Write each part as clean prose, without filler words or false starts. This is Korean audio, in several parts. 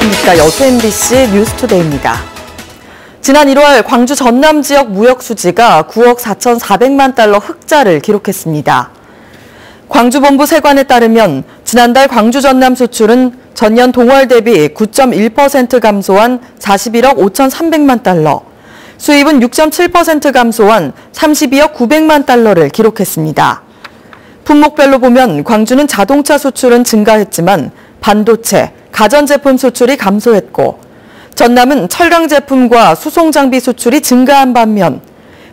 안녕하십니까. 여수 MBC 뉴스투데이입니다. 지난 1월 광주 전남 지역 무역 수지가 9억 4,400만 달러 흑자를 기록했습니다. 광주본부 세관에 따르면 지난달 광주 전남 수출은 전년 동월 대비 9.1% 감소한 41억 5,300만 달러, 수입은 6.7% 감소한 32억 900만 달러를 기록했습니다. 품목별로 보면 광주는 자동차 수출은 증가했지만 반도체, 가전제품 수출이 감소했고, 전남은 철강 제품과 수송 장비 수출이 증가한 반면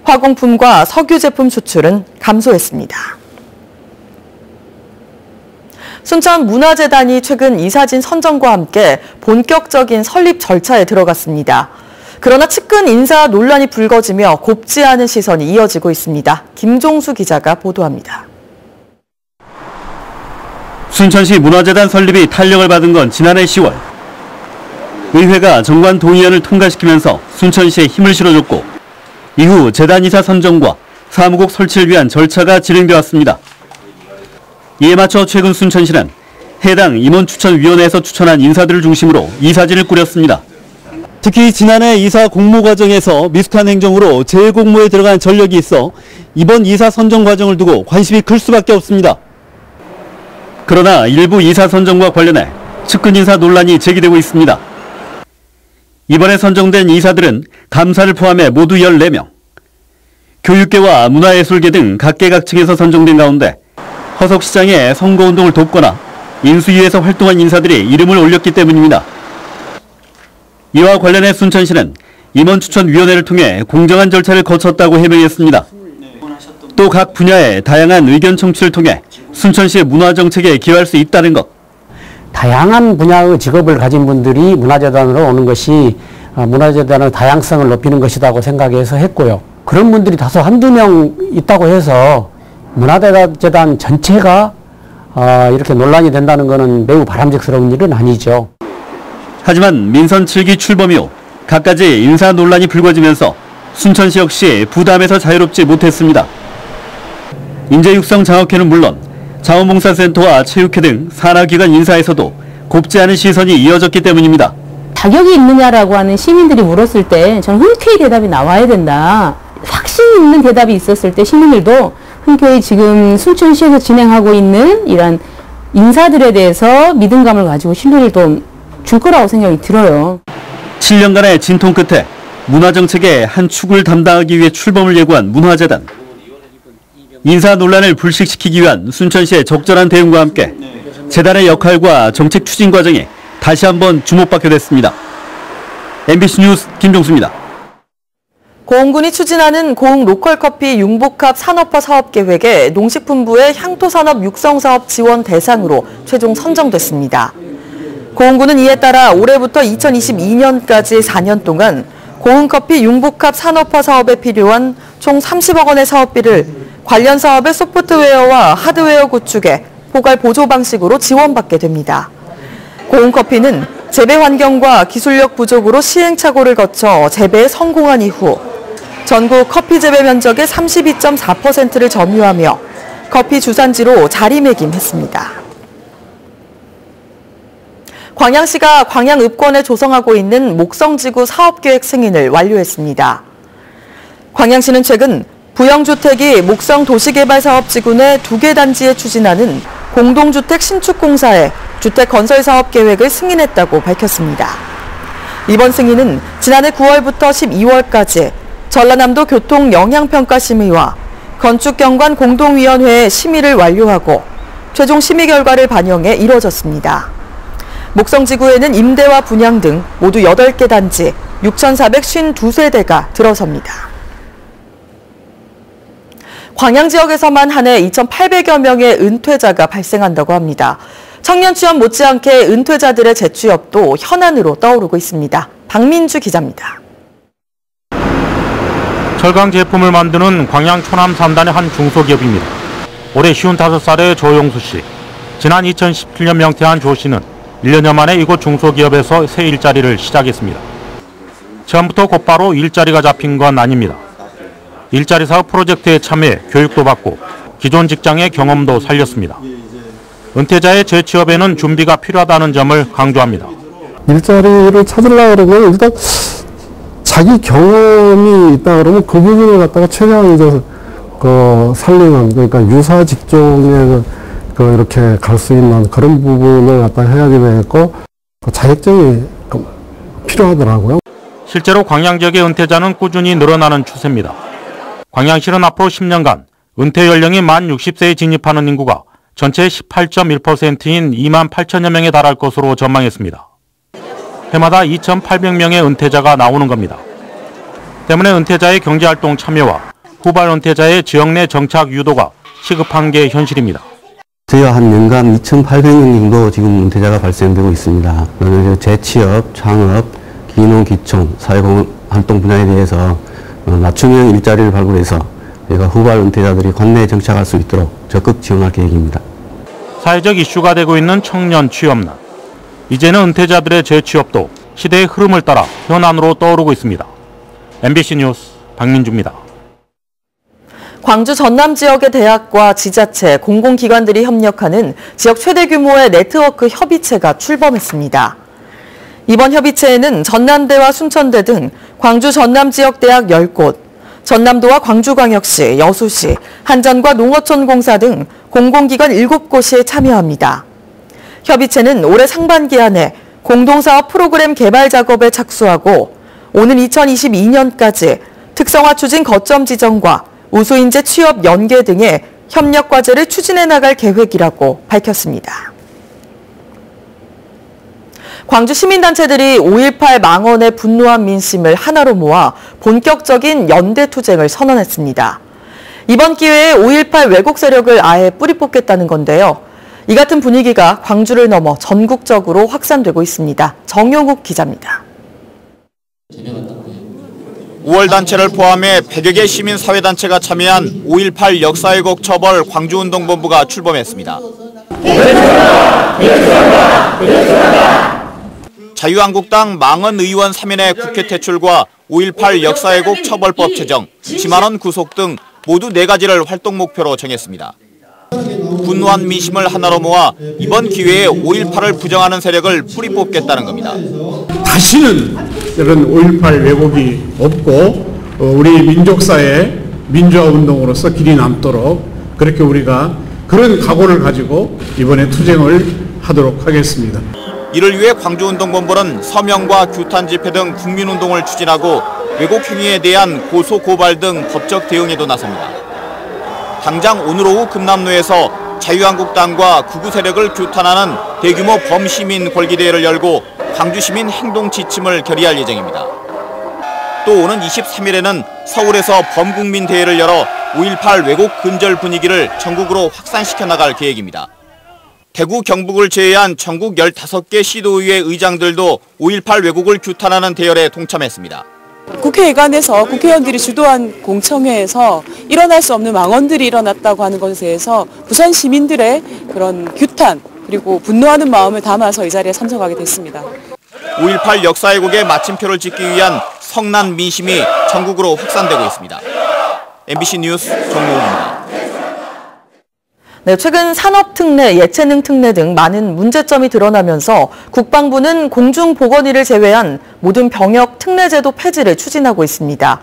화공품과 석유 제품 수출은 감소했습니다. 순천문화재단이 최근 이사진 선정과 함께 본격적인 설립 절차에 들어갔습니다. 그러나 측근 인사 논란이 불거지며 곱지 않은 시선이 이어지고 있습니다. 김종수 기자가 보도합니다. 순천시 문화재단 설립이 탄력을 받은 건 지난해 10월. 의회가 정관 동의안을 통과시키면서 순천시에 힘을 실어줬고, 이후 재단 이사 선정과 사무국 설치를 위한 절차가 진행돼 왔습니다. 이에 맞춰 최근 순천시는 해당 임원추천위원회에서 추천한 인사들을 중심으로 이사진을 꾸렸습니다. 특히 지난해 이사 공모 과정에서 미숙한 행정으로 재공모에 들어간 전력이 있어 이번 이사 선정 과정을 두고 관심이 클 수밖에 없습니다. 그러나 일부 이사 선정과 관련해 측근 인사 논란이 제기되고 있습니다. 이번에 선정된 이사들은 감사를 포함해 모두 14명. 교육계와 문화예술계 등 각계각층에서 선정된 가운데 허석 시장의 선거운동을 돕거나 인수위에서 활동한 인사들이 이름을 올렸기 때문입니다. 이와 관련해 순천시는 임원추천위원회를 통해 공정한 절차를 거쳤다고 해명했습니다. 또 각 분야의 다양한 의견 청취를 통해 순천시의 문화정책에 기여할 수 있다는 것. 다양한 분야의 직업을 가진 분들이 문화재단으로 오는 것이 문화재단의 다양성을 높이는 것이라고 생각해서 했고요. 그런 분들이 다소 한두 명 있다고 해서 문화재단 전체가 이렇게 논란이 된다는 것은 매우 바람직스러운 일은 아니죠. 하지만 민선 7기 출범 이후 갖가지 인사 논란이 불거지면서 순천시 역시 부담에서 자유롭지 못했습니다. 인재육성 장학회는 물론 자원봉사센터와 체육회 등 산하기관 인사에서도 곱지 않은 시선이 이어졌기 때문입니다. 자격이 있느냐라고 하는 시민들이 물었을 때 저는 흔쾌히 대답이 나와야 된다. 확신 있는 대답이 있었을 때 시민들도 흔쾌히 지금 순천시에서 진행하고 있는 이런 인사들에 대해서 믿음감을 가지고 신뢰를 좀 줄 거라고 생각이 들어요. 7년간의 진통 끝에 문화정책의 한 축을 담당하기 위해 출범을 예고한 문화재단. 인사 논란을 불식시키기 위한 순천시의 적절한 대응과 함께 재단의 역할과 정책 추진 과정이 다시 한번 주목받게 됐습니다. MBC 뉴스 김종수입니다. 고흥군이 추진하는 고흥 로컬커피 융복합 산업화 사업계획에 농식품부의 향토산업 육성사업 지원 대상으로 최종 선정됐습니다. 고흥군은 이에 따라 올해부터 2022년까지 4년 동안 고흥커피 융복합 산업화 사업에 필요한 총 30억 원의 사업비를 관련 사업의 소프트웨어와 하드웨어 구축에 포괄 보조 방식으로 지원받게 됩니다. 고흥커피는 재배 환경과 기술력 부족으로 시행착오를 거쳐 재배에 성공한 이후 전국 커피 재배 면적의 32.4%를 점유하며 커피 주산지로 자리매김했습니다. 광양시가 광양읍권에 조성하고 있는 목성지구 사업계획 승인을 완료했습니다. 광양시는 최근 부영주택이 목성도시개발사업지구 내 2개 단지에 추진하는 공동주택 신축공사의 주택건설사업 계획을 승인했다고 밝혔습니다. 이번 승인은 지난해 9월부터 12월까지 전라남도 교통영향평가심의와 건축경관 공동위원회의 심의를 완료하고 최종 심의 결과를 반영해 이뤄졌습니다. 목성지구에는 임대와 분양 등 모두 8개 단지 6,452세대가 들어섭니다. 광양 지역에서만 한 해 2,800여 명의 은퇴자가 발생한다고 합니다. 청년 취업 못지않게 은퇴자들의 재취업도 현안으로 떠오르고 있습니다. 박민주 기자입니다. 철강 제품을 만드는 광양 초남 3단의 한 중소기업입니다. 올해 55살의 조용수 씨. 지난 2017년 명퇴한 조 씨는 1년여 만에 이곳 중소기업에서 새 일자리를 시작했습니다. 처음부터 곧바로 일자리가 잡힌 건 아닙니다. 일자리 사업 프로젝트에 참여해 교육도 받고 기존 직장의 경험도 살렸습니다. 은퇴자의 재취업에는 준비가 필요하다는 점을 강조합니다. 일자리를 찾으려고 그러면 일단 자기 경험이 있다 그러면 그 부분을 갖다가 최대한 이제 살리는, 그러니까 유사 직종에 이렇게 갈 수 있는 그런 부분을 갖다 해야 되겠고, 자격증이 필요하더라고요. 실제로 광양 지역의 은퇴자는 꾸준히 늘어나는 추세입니다. 광양시는 앞으로 10년간 은퇴 연령이 만 60세에 진입하는 인구가 전체의 18.1%인 2만 8천여 명에 달할 것으로 전망했습니다. 해마다 2,800명의 은퇴자가 나오는 겁니다. 때문에 은퇴자의 경제활동 참여와 후발 은퇴자의 지역 내 정착 유도가 시급한 게 현실입니다. 저희가 한 연간 2,800명 정도 지금 은퇴자가 발생되고 있습니다. 재취업, 창업, 기농, 기총, 사회활동 분야에 대해서 맞춤형 일자리를 발굴해서 저희가 후발 은퇴자들이 관내에 정착할 수 있도록 적극 지원할 계획입니다. 사회적 이슈가 되고 있는 청년 취업난. 이제는 은퇴자들의 재취업도 시대의 흐름을 따라 현안으로 떠오르고 있습니다. MBC 뉴스 박민주입니다. 광주 전남 지역의 대학과 지자체, 공공기관들이 협력하는 지역 최대 규모의 네트워크 협의체가 출범했습니다. 이번 협의체에는 전남대와 순천대 등 광주 전남 지역 대학 10곳, 전남도와 광주광역시, 여수시, 한전과 농어촌공사 등 공공기관 7곳이 참여합니다. 협의체는 올해 상반기 안에 공동사업 프로그램 개발 작업에 착수하고 오는 2022년까지 특성화 추진 거점 지정과 우수인재 취업 연계 등의 협력 과제를 추진해 나갈 계획이라고 밝혔습니다. 광주 시민단체들이 5.18 망언에 분노한 민심을 하나로 모아 본격적인 연대투쟁을 선언했습니다. 이번 기회에 5.18 왜곡 세력을 아예 뿌리 뽑겠다는 건데요. 이 같은 분위기가 광주를 넘어 전국적으로 확산되고 있습니다. 정용욱 기자입니다. 5월 단체를 포함해 100여 개 시민사회단체가 참여한 5.18 역사왜곡 처벌 광주운동본부가 출범했습니다. 자유한국당 망언 의원 3인의 국회 퇴출과 5.18 역사왜곡 처벌법 제정, 10만 원 구속 등 모두 4가지를 활동 목표로 정했습니다. 분노한 민심을 하나로 모아 이번 기회에 5.18을 부정하는 세력을 뿌리 뽑겠다는 겁니다. 다시는 이런 5.18 왜곡이 없고 우리 민족사의 민주화 운동으로서 길이 남도록 그렇게 우리가 그런 각오를 가지고 이번에 투쟁을 하도록 하겠습니다. 이를 위해 광주운동본부는 서명과 규탄 집회 등 국민운동을 추진하고 왜곡 행위에 대한 고소 고발 등 법적 대응에도 나섭니다. 당장 오늘 오후 금남로에서 자유한국당과 극우 세력을 규탄하는 대규모 범시민 걸기대회를 열고 광주시민 행동 지침을 결의할 예정입니다. 또 오는 23일에는 서울에서 범국민 대회를 열어 5.18 왜곡 근절 분위기를 전국으로 확산시켜 나갈 계획입니다. 대구, 경북을 제외한 전국 15개 시도의회 의장들도 5.18 왜곡을 규탄하는 대열에 동참했습니다. 국회의관에서 국회의원들이 주도한 공청회에서 일어날 수 없는 망언들이 일어났다고 하는 것에 대해서 부산 시민들의 그런 규탄 그리고 분노하는 마음을 담아서 이 자리에 참석하게 됐습니다. 5.18 역사왜곡의 마침표를 찍기 위한 성난 민심이 전국으로 확산되고 있습니다. MBC 뉴스 정용욱입니다. 네, 최근 산업특례, 예체능 특례 등 많은 문제점이 드러나면서 국방부는 공중보건의를 제외한 모든 병역 특례제도 폐지를 추진하고 있습니다.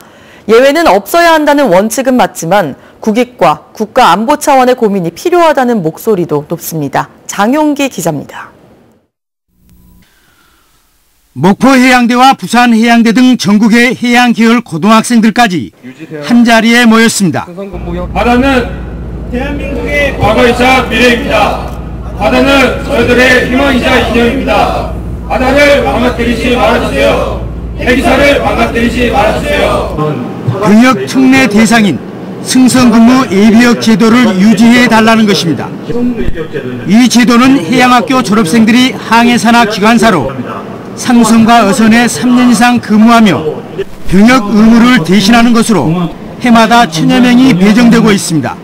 예외는 없어야 한다는 원칙은 맞지만 국익과 국가안보 차원의 고민이 필요하다는 목소리도 높습니다. 장용기 기자입니다. 목포해양대와 부산해양대 등 전국의 해양계열 고등학생들까지 한자리에 모였습니다. 바다는 대한민국의 과거이자 미래입니다. 바다는 저희들의 희망이자 이념입니다. 바다를 망가뜨리지 말아주세요. 해기사를 망가뜨리지 말아주세요. 병역 특례 대상인 승선근무 예비역 제도를 유지해달라는 것입니다. 이 제도는 해양학교 졸업생들이 항해사나 기관사로 상선과 어선에 3년 이상 근무하며 병역 의무를 대신하는 것으로 해마다 1000여 명이 배정되고 있습니다.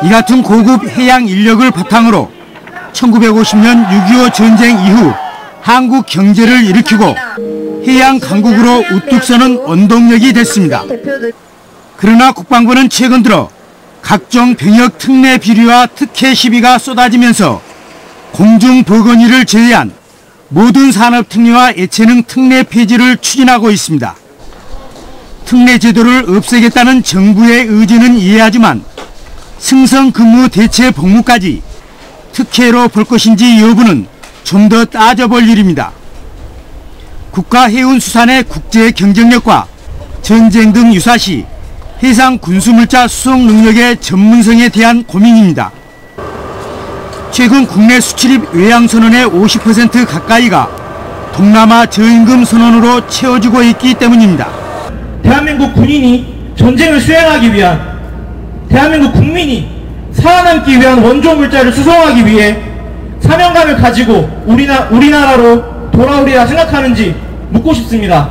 이 같은 고급 해양 인력을 바탕으로 1950년 6.25 전쟁 이후 한국 경제를 일으키고 해양 강국으로 우뚝 서는 원동력이 됐습니다. 그러나 국방부는 최근 들어 각종 병역 특례 비리와 특혜 시비가 쏟아지면서 공중보건의를 제외한 모든 산업 특례와 예체능 특례 폐지를 추진하고 있습니다. 특례 제도를 없애겠다는 정부의 의지는 이해하지만 승선 근무 대체 복무까지 특혜로 볼 것인지 여부는 좀 더 따져볼 일입니다. 국가해운수산의 국제 경쟁력과 전쟁 등 유사시 해상 군수물자 수송 능력의 전문성에 대한 고민입니다. 최근 국내 수출입 외양 선원의 50% 가까이가 동남아 저임금 선원으로 채워지고 있기 때문입니다. 대한민국 군인이 전쟁을 수행하기 위한, 대한민국 국민이 살아남기 위한 원조 물자를 수송하기 위해 사명감을 가지고 우리나라로 돌아오리라 생각하는지 묻고 싶습니다.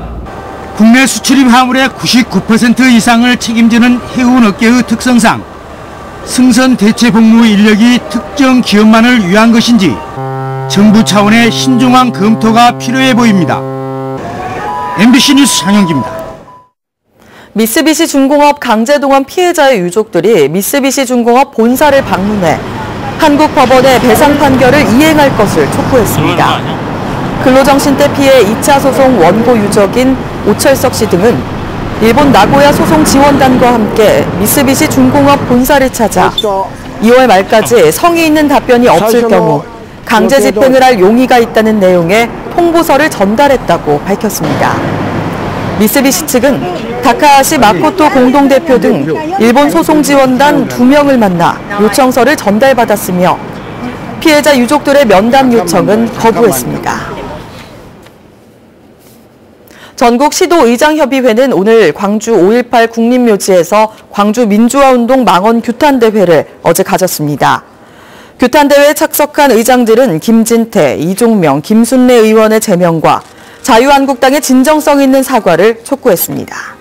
국내 수출입 화물의 99% 이상을 책임지는 해운업계의 특성상 승선 대체 복무 인력이 특정 기업만을 위한 것인지 정부 차원의 신중한 검토가 필요해 보입니다. MBC 뉴스 장영기입니다. 미쓰비시 중공업 강제동원 피해자의 유족들이 미쓰비시 중공업 본사를 방문해 한국 법원의 배상 판결을 이행할 것을 촉구했습니다. 근로정신대 피해 2차 소송 원고 유족인 오철석 씨 등은 일본 나고야 소송 지원단과 함께 미쓰비시 중공업 본사를 찾아 2월 말까지 성의 있는 답변이 없을 경우 강제 집행을 할 용의가 있다는 내용의 통보서를 전달했다고 밝혔습니다. 미쓰비시 측은 다카하시 마코토 공동대표 등 일본 소송지원단 2명을 만나 요청서를 전달받았으며 피해자 유족들의 면담 요청은 거부했습니다. 전국 시도의장협의회는 오늘 광주 5.18 국립묘지에서 광주 민주화운동 망원 규탄대회를 어제 가졌습니다. 규탄대회에 착석한 의장들은 김진태, 이종명, 김순례 의원의 제명과 자유한국당의 진정성 있는 사과를 촉구했습니다.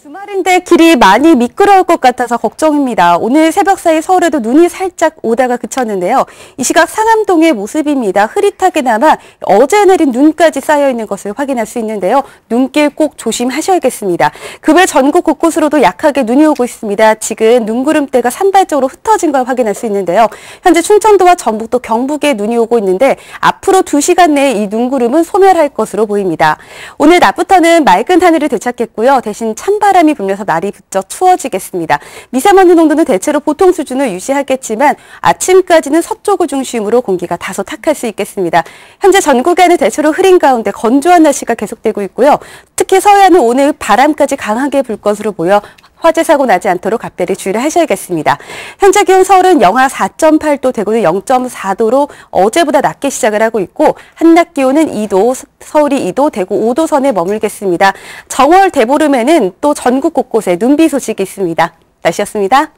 주말인데 길이 많이 미끄러울 것 같아서 걱정입니다. 오늘 새벽 사이 서울에도 눈이 살짝 오다가 그쳤는데요. 이 시각 상암동의 모습입니다. 흐릿하게나마 어제 내린 눈까지 쌓여있는 것을 확인할 수 있는데요. 눈길 꼭 조심하셔야겠습니다. 그 외 전국 곳곳으로도 약하게 눈이 오고 있습니다. 지금 눈구름대가 산발적으로 흩어진 걸 확인할 수 있는데요. 현재 충청도와 전북도 경북에 눈이 오고 있는데 앞으로 2시간 내에 이 눈구름은 소멸할 것으로 보입니다. 오늘 낮부터는 맑은 하늘을 되찾겠고요. 대신 찬바람이 불면서 날이 부쩍 추워지겠습니다. 미세먼지 농도는 대체로 보통 수준을 유지하겠지만 아침까지는 서쪽을 중심으로 공기가 다소 탁할 수 있겠습니다. 현재 전국에는 대체로 흐린 가운데 건조한 날씨가 계속되고 있고요. 특히 서해안은 오늘 바람까지 강하게 불 것으로 보여 화재 사고 나지 않도록 각별히 주의를 하셔야겠습니다. 현재 기온 서울은 영하 4.8도, 대구는 0.4도로 어제보다 낮게 시작을 하고 있고 한낮 기온은 2도, 서울이 2도, 대구 5도 선에 머물겠습니다. 정월 대보름에는 또 전국 곳곳에 눈비 소식이 있습니다. 날씨였습니다.